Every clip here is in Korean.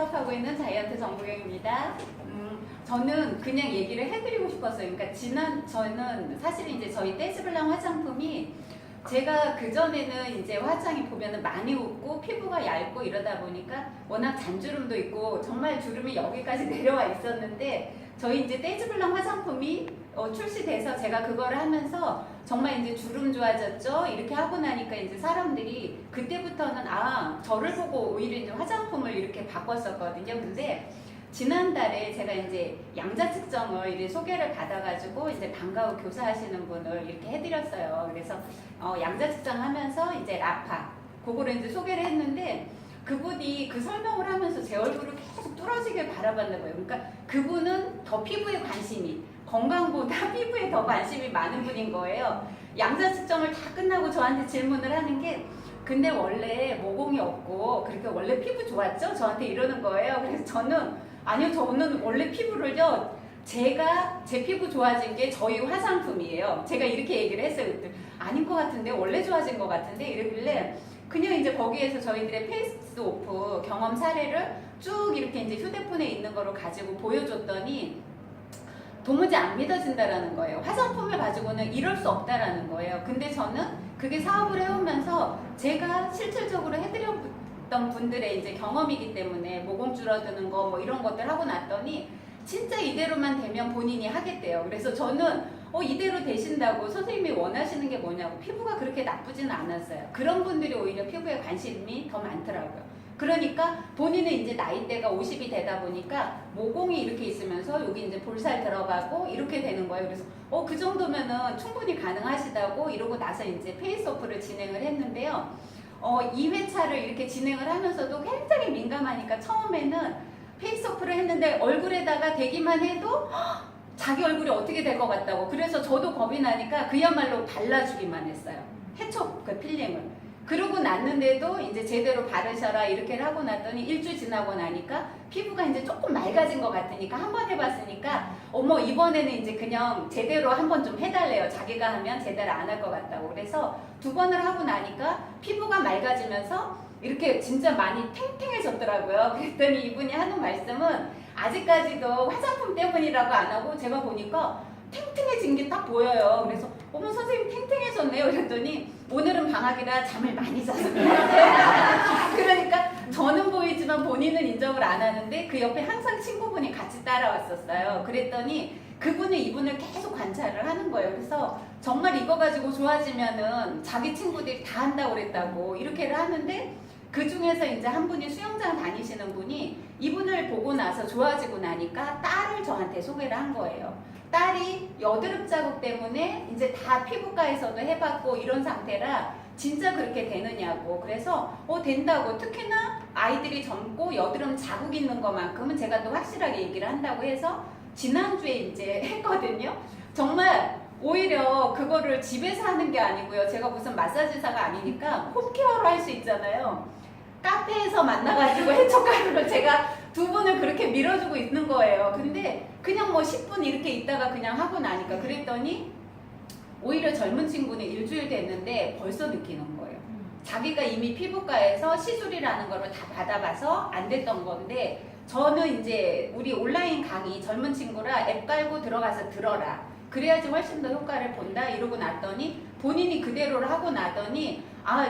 수업하고 있는 자이언트 정보경입니다. 저는 그냥 얘기를 해드리고 싶었어요. 그러니까 저는 사실 이제 저희 떼즈블랑 화장품이 제가 그전에는 이제 화장이 보면은 많이 웃고 피부가 얇고 이러다 보니까 워낙 잔주름도 있고 정말 주름이 여기까지 내려와 있었는데 저희 이제 떼즈블랑 화장품이 출시돼서 제가 그거를 하면서 정말 이제 주름 좋아졌죠. 이렇게 하고 나니까 이제 사람들이 그때부터는 저를 보고 오히려 이제 화장품을 이렇게 바꿨었거든요. 근데 지난달에 제가 이제 양자 측정을 이렇게 소개를 받아가지고 이제 방과 후 교사하시는 분을 이렇게 해드렸어요. 그래서 양자 측정하면서 이제 라파 그거를 이제 소개를 했는데 그분이 그 설명을 하면서 제 얼굴을 계속 뚫어지게 바라봤나 봐요. 그러니까 그분은 더 피부에 관심이 건강보다 피부에 더 관심이 많은 분인 거예요. 양자 측정을 다 끝나고 저한테 질문을 하는 게 근데 원래 모공이 없고 그렇게 원래 피부 좋았죠? 저한테 이러는 거예요. 그래서 아니요, 저는 원래 피부를요, 제 피부 좋아진 게 저희 화장품이에요. 제가 이렇게 얘기를 했어요. 그때 아닌 것 같은데, 원래 좋아진 것 같은데, 이러길래 그냥 이제 거기에서 저희들의 페이스 오프 경험 사례를 쭉 이렇게 이제 휴대폰에 있는 거로 가지고 보여줬더니 도무지 안 믿어진다라는 거예요. 화장품을 가지고는 이럴 수 없다라는 거예요. 근데 저는 그게 사업을 해오면서 제가 실질적으로 해드렸던 분들의 이제 경험이기 때문에 모공 줄어드는 거 뭐 이런 것들 하고 났더니 진짜 이대로만 되면 본인이 하겠대요. 그래서 저는 이대로 되신다고 선생님이 원하시는 게 뭐냐고 피부가 그렇게 나쁘지는 않았어요. 그런 분들이 오히려 피부에 관심이 더 많더라고요. 그러니까 본인은 이제 나이대가 50이 되다 보니까 모공이 이렇게 있으면서 여기 이제 볼살 들어가고 이렇게 되는 거예요. 그래서 그 정도면은 충분히 가능하시다고 이러고 나서 이제 페이스오프를 진행을 했는데요. 2회차를 이렇게 진행을 하면서도 굉장히 민감하니까 처음에는 페이스오프를 했는데 얼굴에다가 대기만 해도 자기 얼굴이 어떻게 될 것 같다고. 그래서 저도 겁이 나니까 그야말로 발라주기만 했어요. 해초 그 필름을. 그러고 났는데도 이제 제대로 바르셔라 이렇게 하고 났더니 일주일 지나고 나니까 피부가 이제 조금 맑아진 것 같으니까 한번 해봤으니까 이번에는 이제 그냥 제대로 한번 좀 해달래요. 자기가 하면 제대로 안 할 것 같다고. 그래서 2번을 하고 나니까 피부가 맑아지면서 이렇게 진짜 많이 탱탱해졌더라고요. 그랬더니 이분이 하는 말씀은 아직까지도 화장품 때문이라고 안 하고 제가 보니까 탱탱해진 게 딱 보여요. 그래서 어머 선생님 탱탱해졌네요. 그랬더니 오늘은 방학이라 잠을 많이 자서 그러니까 저는 보이지만 본인은 인정을 안 하는데 그 옆에 항상 친구분이 같이 따라왔었어요. 그랬더니 그분이 이분을 계속 관찰을 하는 거예요. 그래서 정말 이거 가지고 좋아지면은 자기 친구들이 다 한다고 그랬다고 이렇게를 하는데 그 중에서 이제 한 분이 수영장 다니시는 분이 이분을 보고 나서 좋아지고 나니까 딸을 저한테 소개를 한 거예요. 딸이 여드름 자국 때문에 이제 다 피부과에서도 해봤고 이런 상태라 진짜 그렇게 되느냐고. 그래서 된다고. 특히나 아이들이 젊고 여드름 자국 있는 것만큼은 제가 또 확실하게 얘기를 한다고 해서 지난주에 이제 했거든요. 정말 오히려 그거를 집에서 하는 게 아니고요. 제가 무슨 마사지사가 아니니까 홈케어로 할 수 있잖아요. 카페에서 만나가지고 해초가루로 제가 2분을 그렇게 밀어주고 있는 거예요. 근데 그냥 10분 이렇게 있다가 그냥 하고 나니까 그랬더니 오히려 젊은 친구는 일주일 됐는데 벌써 느끼는 거예요. 자기가 이미 피부과에서 시술이라는 거를 다 받아봐서 안 됐던 건데 저는 이제 우리 온라인 강의 젊은 친구라 앱 깔고 들어가서 들어라. 그래야지 훨씬 더 효과를 본다 이러고 났더니 본인이 그대로를 하고 나더니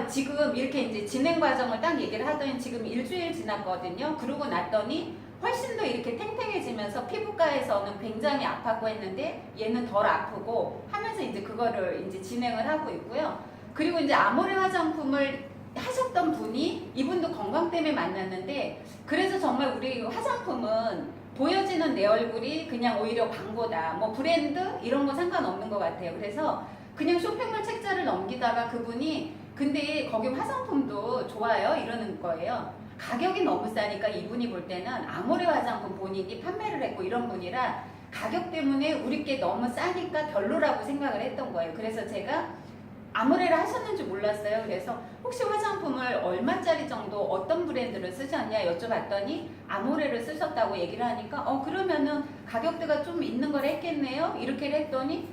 지금 이렇게 이제 진행 과정을 딱 얘기를 하더니 지금 일주일 지났거든요. 그러고 났더니 훨씬 더 이렇게 탱탱해지면서 피부과에서는 굉장히 아팠고 했는데 얘는 덜 아프고 하면서 이제 그거를 이제 진행을 하고 있고요. 그리고 이제 아모레 화장품을 하셨던 분이 이분도 건강 때문에 만났는데 그래서 정말 우리 화장품은 보여지는 내 얼굴이 그냥 오히려 광고다. 브랜드 이런 거 상관없는 것 같아요. 그래서 그냥 쇼핑몰 책자를 넘기다가 그분이 근데 거기 화장품도 좋아요 이러는 거예요. 가격이 너무 싸니까 이분이 볼 때는 아모레 화장품 본인이 판매를 했고 이런 분이라 가격 때문에 우리 게 너무 싸니까 별로라고 생각을 했던 거예요. 그래서 제가 아모레를 하셨는지 몰랐어요. 그래서 혹시 화장품을 얼마짜리 정도 어떤 브랜드를 쓰셨냐 여쭤봤더니 아모레를 쓰셨다고 얘기를 하니까 그러면은 가격대가 좀 있는 걸 했겠네요. 이렇게 했더니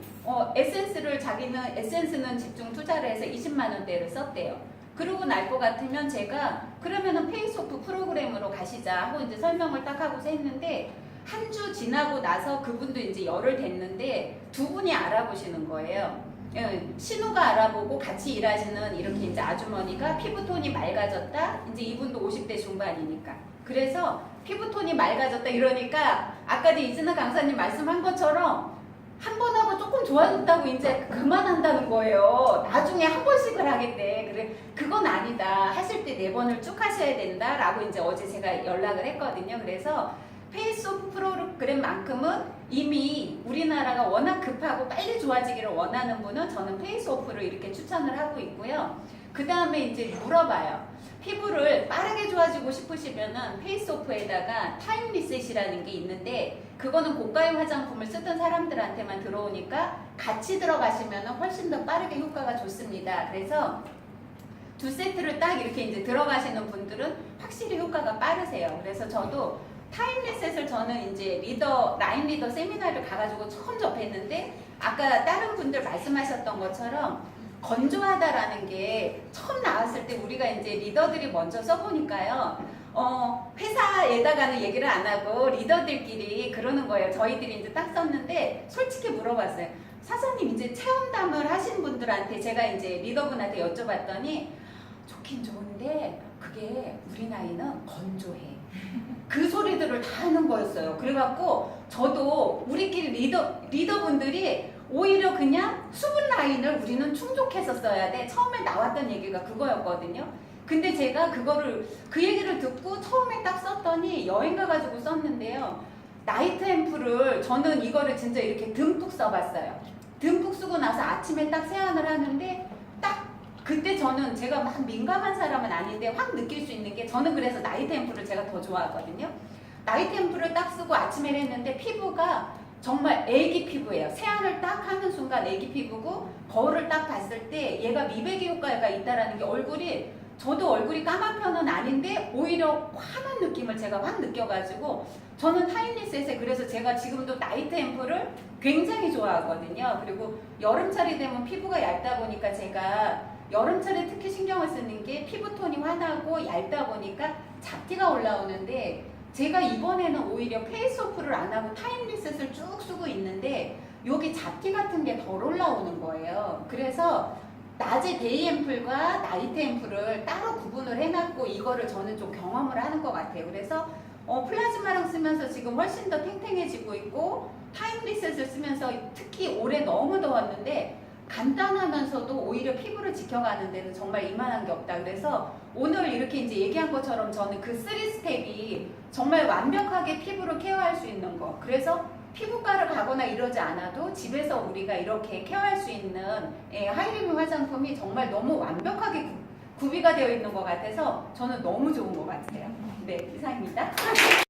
자기는 에센스는 집중 투자를 해서 20만 원대를 썼대요. 그러고 날 것 같으면 제가 그러면은 페이스오프 프로그램으로 가시자 하고 이제 설명을 딱 하고서 했는데 한 주 지나고 나서 그분도 이제 열흘 됐는데 두 분이 알아보시는 거예요. 신우가 알아보고 같이 일하시는 이렇게 이제 아주머니가 피부톤이 맑아졌다. 이제 이분도 50대 중반이니까. 그래서 피부톤이 맑아졌다 이러니까 아까도 이진아 강사님 말씀한 것처럼 한 번 하고 조금 좋아졌다고 이제 그만한다는 거예요. 나중에 한 번씩을 하겠대. 그래, 그건 아니다. 하실 때 4번을 쭉 하셔야 된다라고 이제 어제 제가 연락을 했거든요. 그래서 페이스오프 프로그램만큼은 이미 우리나라가 워낙 급하고 빨리 좋아지기를 원하는 분은 저는 페이스오프를 이렇게 추천을 하고 있고요. 그 다음에 이제 물어봐요. 피부를 빠르게 좋아지고 싶으시면은 페이스오프에다가 타임 리셋이라는 게 있는데 그거는 고가의 화장품을 쓰던 사람들한테만 들어오니까 같이 들어가시면은 훨씬 더 빠르게 효과가 좋습니다. 그래서 두 세트를 딱 이렇게 이제 들어가시는 분들은 확실히 효과가 빠르세요. 그래서 저도 타임 리셋을 저는 이제 라인 리더 세미나를 가가지고 처음 접했는데 아까 다른 분들 말씀하셨던 것처럼 건조하다라는 게 처음 나왔을 때 우리가 이제 리더들이 먼저 써보니까요. 회사에다가는 얘기를 안 하고 리더들끼리 그러는 거예요. 저희들이 이제 딱 썼는데 솔직히 물어봤어요. 사장님 이제 체험담을 하신 분들한테 제가 이제 리더분한테 여쭤봤더니 좋긴 좋은데 그게 우리 나이는 건조해. 그 소리들을 다 하는 거였어요. 그래갖고 저도 우리끼리 리더분들이 오히려 그냥 수분 라인을 우리는 충족해서 써야 돼. 처음에 나왔던 얘기가 그거였거든요. 근데 제가 그 얘기를 듣고 처음에 딱 썼더니 여행 가가지고 썼는데요. 나이트 앰플을 저는 이거를 진짜 이렇게 듬뿍 써봤어요. 듬뿍 쓰고 나서 아침에 딱 세안을 하는데 딱 그때 저는 제가 막 민감한 사람은 아닌데 확 느낄 수 있는 게 저는 그래서 나이트 앰플을 제가 더 좋아하거든요. 나이트 앰플을 딱 쓰고 아침에 했는데 피부가 정말 애기 피부예요. 세안을 딱 하는 순간 애기 피부고 거울을 딱 봤을 때 얘가 미백의 효과가 있다라는 게 저도 얼굴이 까만 편은 아닌데 오히려 환한 느낌을 제가 확 느껴가지고 저는 타임리셋에 그래서 제가 지금도 나이트 앰플을 굉장히 좋아하거든요. 그리고 여름철이 되면 피부가 얇다 보니까 제가 여름철에 특히 신경을 쓰는 게 피부톤이 환하고 얇다 보니까 잡티가 올라오는데 제가 이번에는 오히려 페이스오프를 안 하고 타임 리셋을 쭉 쓰고 있는데 여기 잡티 같은 게 덜 올라오는 거예요. 그래서 낮에 데이 앰플과 나이트 앰플을 따로 구분을 해놨고 이거를 저는 좀 경험을 하는 것 같아요. 그래서 플라즈마랑 쓰면서 지금 훨씬 더 탱탱해지고 있고 타임 리셋을 쓰면서 특히 올해 너무 더웠는데 간단하면서도 오히려 피부를 지켜가는 데는 정말 이만한 게 없다. 그래서 오늘 이렇게 이제 얘기한 것처럼 저는 그 3스텝이 정말 완벽하게 피부를 케어할 수 있는 거. 그래서 피부과를 가거나 이러지 않아도 집에서 우리가 이렇게 케어할 수 있는 하이리뮤 화장품이 정말 너무 완벽하게 구비가 되어 있는 것 같아서 저는 너무 좋은 것 같아요. 네, 이상입니다.